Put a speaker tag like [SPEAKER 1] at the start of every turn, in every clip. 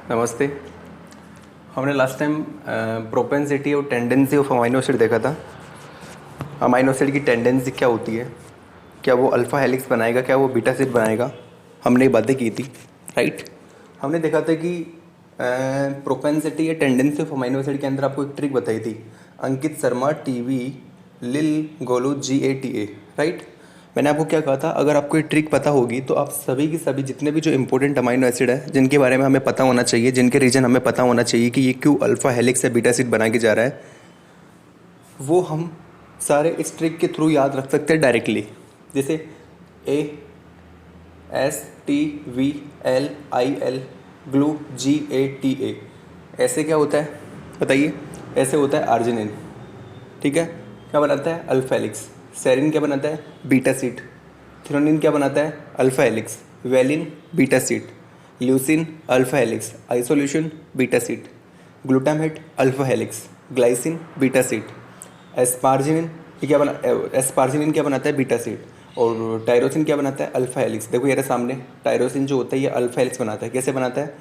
[SPEAKER 1] नमस्ते। हमने last time propensity और टेंडेंसी ऑफ अमाइनो एसिड देखा था। अमाइनो एसिड की टेंडेंसी क्या होती है, क्या वो अल्फ़ा हेलिक्स बनाएगा, क्या वो बीटा एसिड बनाएगा, हमने ये बातें की थी, राइट। हमने देखा था कि प्रोपेंसिटी या टेंडेंसी ऑफ अमाइनो एसिड के अंदर आपको एक ट्रिक बताई थी, अंकित शर्मा टीवी लिल गोलू GATA, राइट। मैंने आपको क्या कहा था, अगर आपको ये ट्रिक पता होगी तो आप सभी की सभी जितने भी जो इंपॉर्टेंट अमाइनो एसिड है जिनके बारे में हमें पता होना चाहिए, जिनके रीजन हमें पता होना चाहिए कि ये क्यों अल्फ़ा हेलिक्स या बीटा एसिड बना के जा रहा है, वो हम सारे इस ट्रिक के थ्रू याद रख सकते हैं डायरेक्टली। जैसे ASTVLIL ग्लू GATA, ऐसे क्या होता है बताइए, ऐसे होता है आर्जिनिन, ठीक है। क्या बनाता है अल्फा हेलिक्स। सेरिन क्या बनाता है बीटा एसिड। थ्रोनिन क्या बनाता है alpha helix. Valine beta acid. Leucine alpha helix. Isoleucine beta acid. Glutamate alpha helix. Glycine beta acid. Asparagine asparagine क्या बनाता है बीटा एसिड। और टायरोसिन क्या बनाता है अल्फा हेलिक्स। देखो यार सामने टायरोसिन जो होता है ये अल्फा हेलिक्स बनाता है। कैसे बनाता है,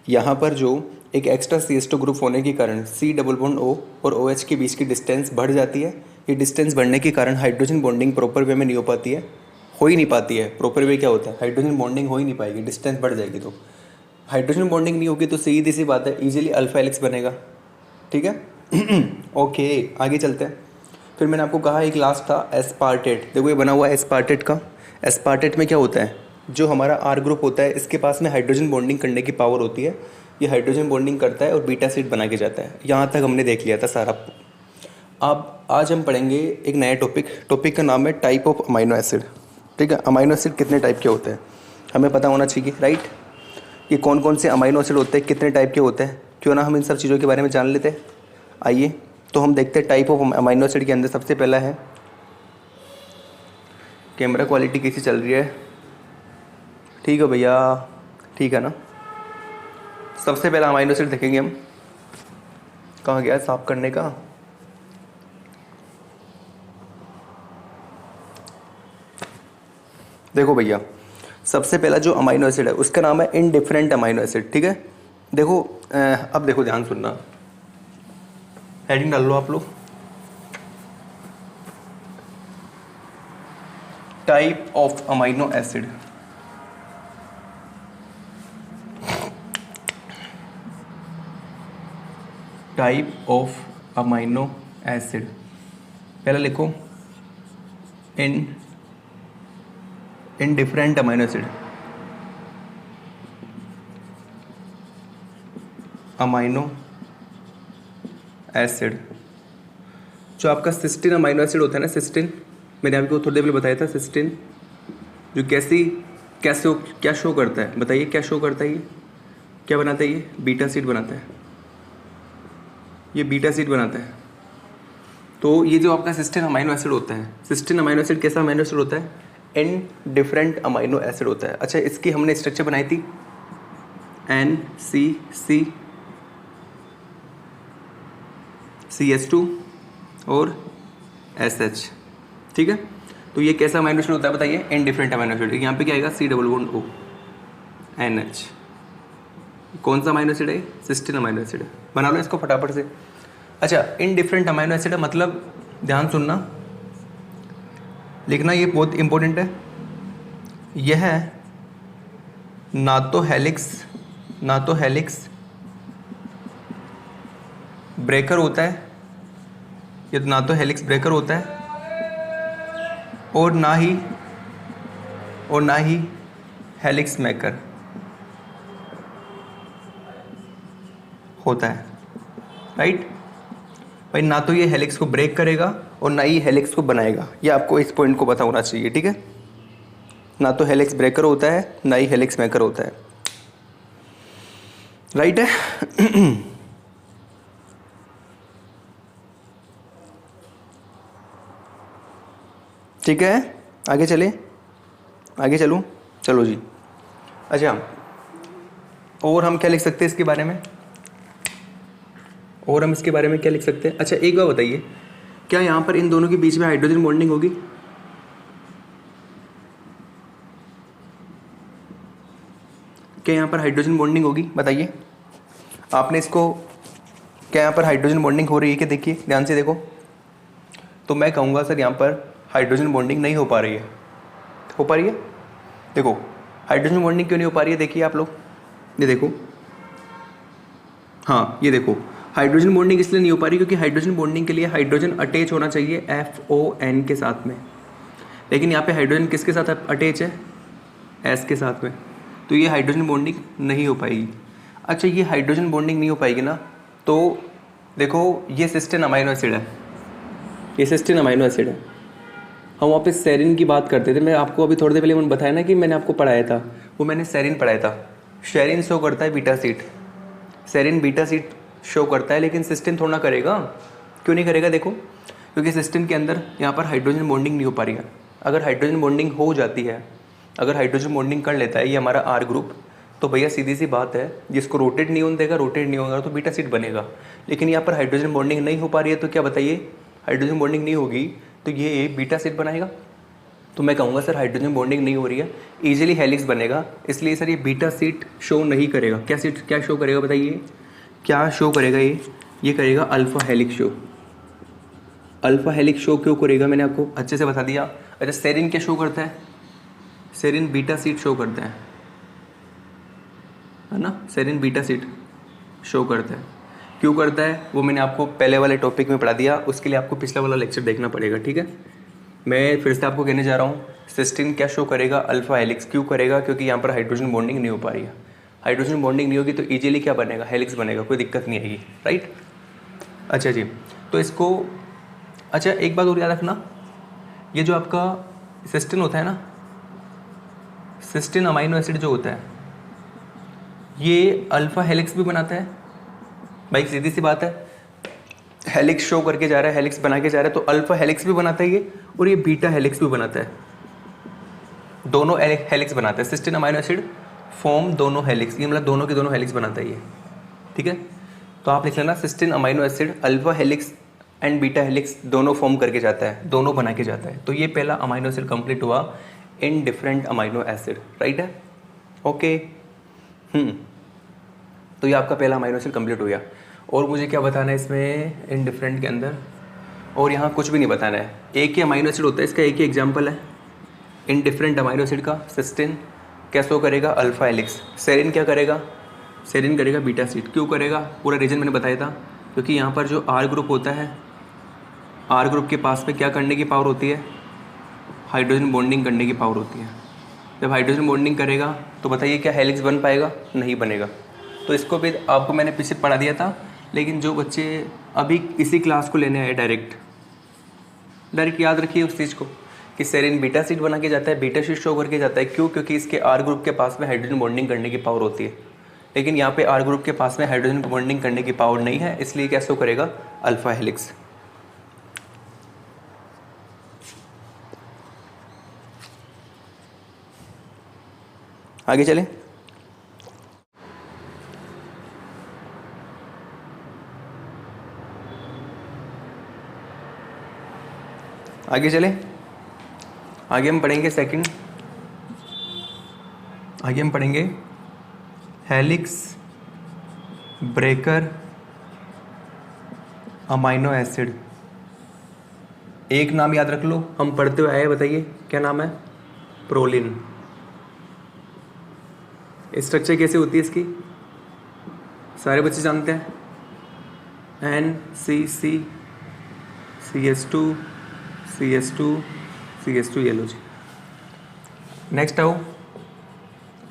[SPEAKER 1] यहाँ पर जो एक एक्स्ट्रा CH2 ग्रुप होने के कारण C डबल बॉन्ड O और OH के बीच की डिस्टेंस बढ़ जाती है। ये डिस्टेंस बढ़ने के कारण हाइड्रोजन बॉन्डिंग प्रॉपर वे में नहीं हो ही नहीं पाती है। प्रॉपर वे क्या होता है, हाइड्रोजन बॉन्डिंग हो ही नहीं पाएगी, डिस्टेंस बढ़ जाएगी। तो हाइड्रोजन बॉन्डिंग नहीं होगी तो सीधी सी बात है इजीली अल्फा हेलिक्स बनेगा, ठीक है। ओके आगे चलते हैं। फिर मैंने आपको कहा एक लास्ट था एस्पार्टेट। देखो ये बना हुआ है एस्पार्टेट का। एस्पार्टेट में क्या होता है, जो हमारा R ग्रुप होता है इसके पास में हाइड्रोजन बॉन्डिंग करने की पावर होती है। ये हाइड्रोजन बॉन्डिंग करता है और बीटा एसिड बना के जाता है। यहाँ तक हमने देख लिया था सारा। अब आज हम पढ़ेंगे एक नया टॉपिक का नाम है टाइप ऑफ अमाइनो एसिड, ठीक है। अमाइनो एसिड कितने टाइप के होते हैं हमें पता होना चाहिए, राइट। ये कौन कौन से अमाइनो एसिड होते हैं, कितने टाइप के होते हैं, क्यों ना हम इन सब चीज़ों के बारे में जान लेते हैं। आइए तो हम देखते हैं टाइप ऑफ अमाइनो एसिड के अंदर सबसे पहला है, कैमरा क्वालिटी कैसी चल रही है, ठीक है भैया, ठीक है ना। सबसे पहला अमाइनो एसिड देखेंगे हम, कहाँ गया साफ करने का। देखो भैया सबसे पहला जो अमाइनो एसिड है उसका नाम है इनडिफरेंट अमाइनो एसिड, ठीक है। देखो अब देखो ध्यान सुनना, हेडिंग डाल लो आप लोग, type of amino acid. Type of amino acid पहला लिखो indifferent amino acid. Amino acid जो आपका सिस्टीन अमाइनो एसिड होता है ना, सिस्टीन, मैंने आपको थोड़ी देर पहले बताया था। सिस्टीन जो क्या शो करता है बताइए, क्या शो करता है, ये क्या बनाता है, ये बीटा एसिड बनाता है, ये बीटा एसिड बनाता है। तो ये जो आपका सिस्टीन अमाइनो एसिड होता है, सिस्टीन अमाइनो एसिड कैसा अमाइनो एसिड होता है, इनडिफरेंट अमाइनो एसिड होता है। अच्छा इसकी हमने स्ट्रक्चर बनाई थी NCC2 और SH, ठीक है। तो ये कैसा अमाइनो एसिड होता है बताइए, इनडिफरेंट अमाइनो एसिड। यहाँ पे क्या आएगा C double bond O NH। कौन सा अमाइनो एसिड है, सिस्टीन अमाइनो एसिड है। बना लो इसको फटाफट से। अच्छा इनडिफरेंट अमाइनो एसिड है मतलब, ध्यान सुनना लिखना, ये बहुत इंपॉर्टेंट है। यह ना तो हेलिक्स ब्रेकर होता है, ये ना तो हेलिक्स ब्रेकर होता है और ना ही हेलिक्स मेकर होता है, राइट भाई। ना तो ये हेलिक्स को ब्रेक करेगा और ना ही हेलिक्स को बनाएगा, ये आपको इस पॉइंट को पता होना चाहिए, ठीक है। ना तो हेलिक्स ब्रेकर होता है ना ही हेलिक्स मेकर होता है, राइट है। ठीक है आगे चलूँ, चलो जी। अच्छा और हम क्या लिख सकते हैं इसके बारे में, और हम इसके बारे में क्या लिख सकते हैं। अच्छा एक बार बताइए, क्या यहाँ पर इन दोनों के बीच में हाइड्रोजन बॉन्डिंग होगी, क्या यहाँ पर हाइड्रोजन बॉन्डिंग होगी बताइए। आपने इसको क्या यहाँ पर हाइड्रोजन बॉन्डिंग हो रही है कि देखिए ध्यान से देखो, तो मैं कहूँगा सर यहाँ पर हाइड्रोजन बॉन्डिंग नहीं हो पा रही है। हो पा रही है? देखो हाइड्रोजन बॉन्डिंग क्यों नहीं हो पा रही है, देखिए आप लोग, ये देखो, हाँ ये देखो, हाइड्रोजन बॉन्डिंग इसलिए नहीं हो पा रही क्योंकि हाइड्रोजन बॉन्डिंग के लिए हाइड्रोजन अटैच होना चाहिए FON के साथ में, लेकिन यहाँ पे हाइड्रोजन किसके साथ अटैच है, S के साथ में, तो ये हाइड्रोजन बॉन्डिंग नहीं हो पाएगी। अच्छा ये हाइड्रोजन बॉन्डिंग नहीं हो पाएगी ना, तो देखो ये सिस्टीन अमाइनो एसिड है, ये सिस्टीन अमाइनो एसिड है। हम वहाँ पे सेरिन की बात करते थे, मैं आपको अभी थोड़ी देर पहले मैंने बताया ना कि मैंने आपको पढ़ाया था, वो मैंने सेरिन पढ़ाया था। शेरिन शो करता है beta sheet, serine beta sheet show करता है, लेकिन सिस्टीन थोड़ा ना करेगा। क्यों नहीं करेगा, देखो क्योंकि सिस्टीन के अंदर यहाँ पर हाइड्रोजन बॉन्डिंग नहीं हो पा रही है। अगर हाइड्रोजन बॉन्डिंग हो जाती है, अगर हाइड्रोजन बॉन्डिंग कर लेता है ये हमारा R ग्रुप, तो भैया सीधी सी बात है, जिसको रोटेट नहीं होने देगा, रोटेट नहीं होगा तो बीटा सीट बनेगा। लेकिन यहाँ पर हाइड्रोजन बॉन्डिंग नहीं हो पा रही है, तो क्या बताइए, हाइड्रोजन बॉन्डिंग नहीं होगी तो ये बीटा सीट बनाएगा। तो मैं कहूँगा सर हाइड्रोजन बॉन्डिंग नहीं हो रही है, ईजिली हेलिक्स बनेगा, इसलिए सर ये बीटा सीट शो नहीं करेगा। क्या सीट क्या शो करेगा बताइए, क्या शो करेगा ये करेगा alpha helix show. Alpha helix show क्यों करेगा, मैंने आपको अच्छे से बता दिया। अच्छा सेरिन क्या शो करता है, सेरिन बीटा सीट शो करता है ना, सेरिन बीटा सीट शो करता है। क्यों करता है वो मैंने आपको पहले वाले टॉपिक में पढ़ा दिया, उसके लिए आपको पिछला वाला लेक्चर देखना पड़ेगा, ठीक है। मैं फिर से आपको कहने जा रहा हूँ, सिस्टीन क्या शो करेगा, अल्फा हेलिक्स। क्यों करेगा, क्योंकि यहाँ पर हाइड्रोजन बॉन्डिंग नहीं हो पा रही है। हाइड्रोजन बॉन्डिंग नहीं होगी तो इजीली क्या बनेगा, हेलिक्स बनेगा, कोई दिक्कत नहीं आएगी, राइट। अच्छा जी, तो इसको, अच्छा एक बात और याद रखना, ये जो आपका सिस्टीन होता है ना, सिस्टीन अमाइनो एसिड जो होता है ये अल्फा हेलिक्स भी बनाता है। भाई सीधी सी बात है, हेलिक्स शो करके जा रहा है, हेलिक्स बना के जा रहा है, तो अल्फा हेलिक्स भी बनाता है ये, और ये बीटा हेलिक्स भी बनाता है, दोनों हेलिक्स बनाता है। सिस्टीन अमाइनो एसिड फॉर्म दोनों हेलिक्स, ये मतलब दोनों के दोनों हेलिक्स बनाता है ये, ठीक है। तो आप लिख लेना, cysteine amino acid alpha helix and beta helix दोनों फॉर्म करके जाता है, दोनों बना के जाता है। तो ये पहला अमाइनो एसिड कंप्लीट हुआ in different amino acid, right है, ओके। तो ये आपका पहला अमाइनो एसिड कंप्लीट हो गया। और मुझे क्या बताना है इसमें, इन डिफरेंट के अंदर, और यहाँ कुछ भी नहीं बताना है, एक ही अमाइनो एसिड होता है, इसका एक ही एग्जांपल है इन डिफरेंट अमाइनो एसिड का। सिस्टीन क्या शो करेगा, अल्फा हेलिक्स। सेरिन क्या करेगा, सेरिन करेगा बीटा सीट। क्यों करेगा, पूरा रीजन मैंने बताया था, क्योंकि यहाँ पर जो R ग्रुप होता है, R ग्रुप के पास में क्या करने की पावर होती है, हाइड्रोजन बॉन्डिंग करने की पावर होती है। जब हाइड्रोजन बॉन्डिंग करेगा तो बताइए क्या हेलिक्स बन पाएगा, नहीं बनेगा। तो इसको भी आपको मैंने पीछे पढ़ा दिया था, लेकिन जो बच्चे अभी इसी क्लास को लेने आए डायरेक्ट याद रखिए उस चीज़ को कि सेरिन बीटा सीट बना के जाता है, बीटा सीट शो करके जाता है। क्यों, क्योंकि इसके R ग्रुप के पास में हाइड्रोजन बॉन्डिंग करने की पावर होती है, लेकिन यहाँ पे R ग्रुप के पास में हाइड्रोजन बॉन्डिंग करने की पावर नहीं है, इसलिए क्या शो करेगा, अल्फा हेलिक्स। आगे चले, आगे चले, आगे हम पढ़ेंगे सेकंड, आगे हम पढ़ेंगे हेलिक्स ब्रेकर अमाइनो एसिड। एक नाम याद रख लो, हम पढ़ते हुए आए, बताइए क्या नाम है, प्रोलिन। स्ट्रक्चर कैसे होती है इसकी, सारे बच्चे जानते हैं, NCC CS2 CS2 CS2, ये लो जी। नेक्स्ट आओ,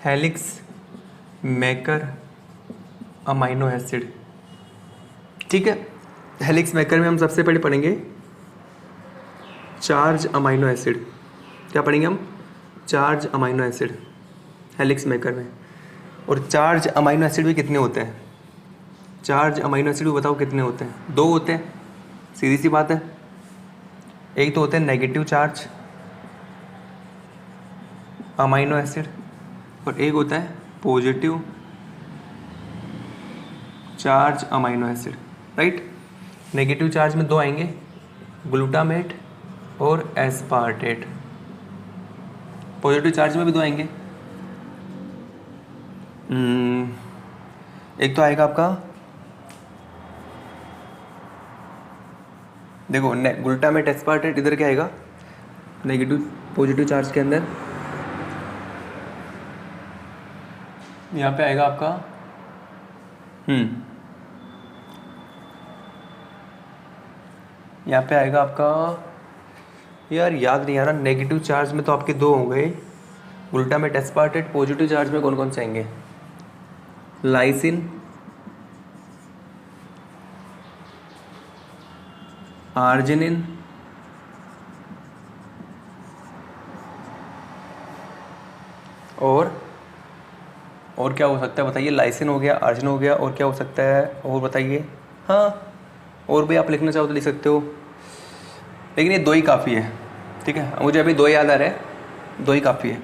[SPEAKER 1] हेलिक्स मेकर अमाइनो एसिड, ठीक है। हेलिक्स मेकर में हम सबसे पहले पढ़ेंगे चार्ज अमाइनो एसिड। क्या पढ़ेंगे हम, charge amino acid helix maker में। और चार्ज अमाइनो एसिड भी कितने होते हैं, चार्ज अमाइनो एसिड भी बताओ कितने होते हैं, दो होते हैं, सीधी सी बात है। एक तो होते हैं नेगेटिव चार्ज अमाइनो एसिड, और एक होता है positive charge amino acid, right. Negative charge में दो आएंगे, ग्लूटामेट और एस्पार्टेट। पॉजिटिव चार्ज में भी दो आएंगे, एक तो आएगा आपका देखो ग्लूटामेट एस्पार्टेट इधर क्या आएगा, नेगेटिव पॉजिटिव चार्ज के अंदर, यहाँ पे आएगा आपका यहाँ पे आएगा आपका, यार याद नहीं आ रहा, नेगेटिव चार्ज में तो आपके दो हो गए, ग्लूटामेट एस्पार्टेट, पॉजिटिव चार्ज में कौन कौन से आएंगे, लाइसिन, आर्जिनिन, और क्या हो सकता है बताइए, लाइसिन हो गया, आर्जिन हो गया, और क्या हो सकता है और बताइए। हाँ, और भी आप लिखना चाहो तो लिख सकते हो, लेकिन ये दो ही काफ़ी है, ठीक है। मुझे अभी दो याद आ रहे हैं, दो ही काफ़ी है।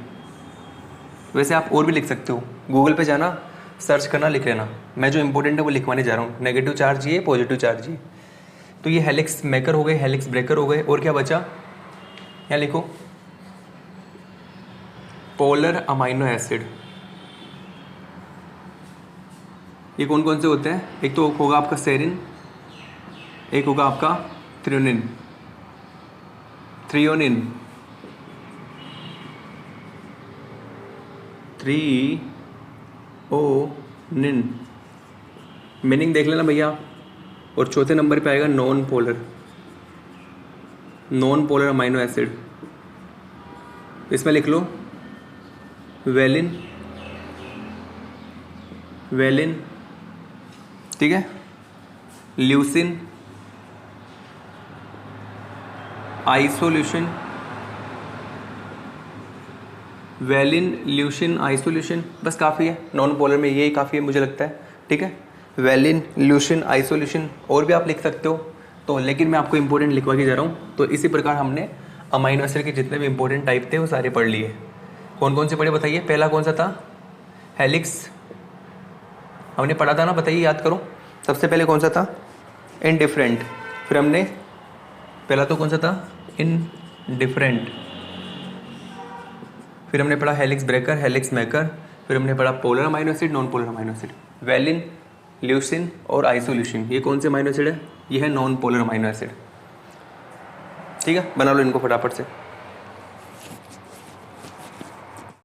[SPEAKER 1] वैसे आप और भी लिख सकते हो, गूगल पे जाना, सर्च करना, लिख लेना। मैं जो इंपॉर्टेंट है वो लिखवाने जा रहा हूँ। नेगेटिव चार्ज ये, पॉजिटिव चार्ज ये। तो ये हेलिक्स मेकर हो गए, हेलिक्स ब्रेकर हो गए, और क्या बचा, यहाँ लिखो पोलर अमाइनो एसिड। ये कौन कौन से होते हैं, एक तो होगा आपका सेरिन, एक होगा आपका थ्रियोनिन, थ्रियोनिन मीनिंग देख लेना भैया। और चौथे नंबर पे आएगा नॉन पोलर अमाइनो एसिड। इसमें लिख लो वेलिन, ठीक है, ल्यूसिन, आइसोल्यूशन, वेलिन, ल्यूसिन, आइसोल्यूशन, बस काफ़ी है। नॉन पोलर में यही काफ़ी है मुझे लगता है, ठीक है। वेलिन, ल्यूसिन, आइसोल्यूशन, और भी आप लिख सकते हो तो, लेकिन मैं आपको इंपॉर्टेंट लिखवा के जा रहा हूँ। तो इसी प्रकार हमने अमाइनो एसिड के जितने भी इंपॉर्टेंट टाइप थे वो सारे पढ़ लिए। कौन कौन से पढ़े बताइए। पहला कौन सा था, हेलिक्स, हमने पढ़ा था ना, बताइए, याद करो। सबसे पहले कौन सा था, इनडिफरेंट। फिर हमने पहला तो कौन सा था, इनडिफरेंट। फिर हमने पढ़ा हेलिक्स ब्रेकर, हेलिक्स मेकर। फिर हमने पढ़ा polar amino acid, non polar amino acid, valine, leucine और आइसोल्यूसिन। ये कौन से अमाइनो एसिड है, ये है नॉन पोलर अमाइनो एसिड, ठीक है। बना लो इनको फटाफट से।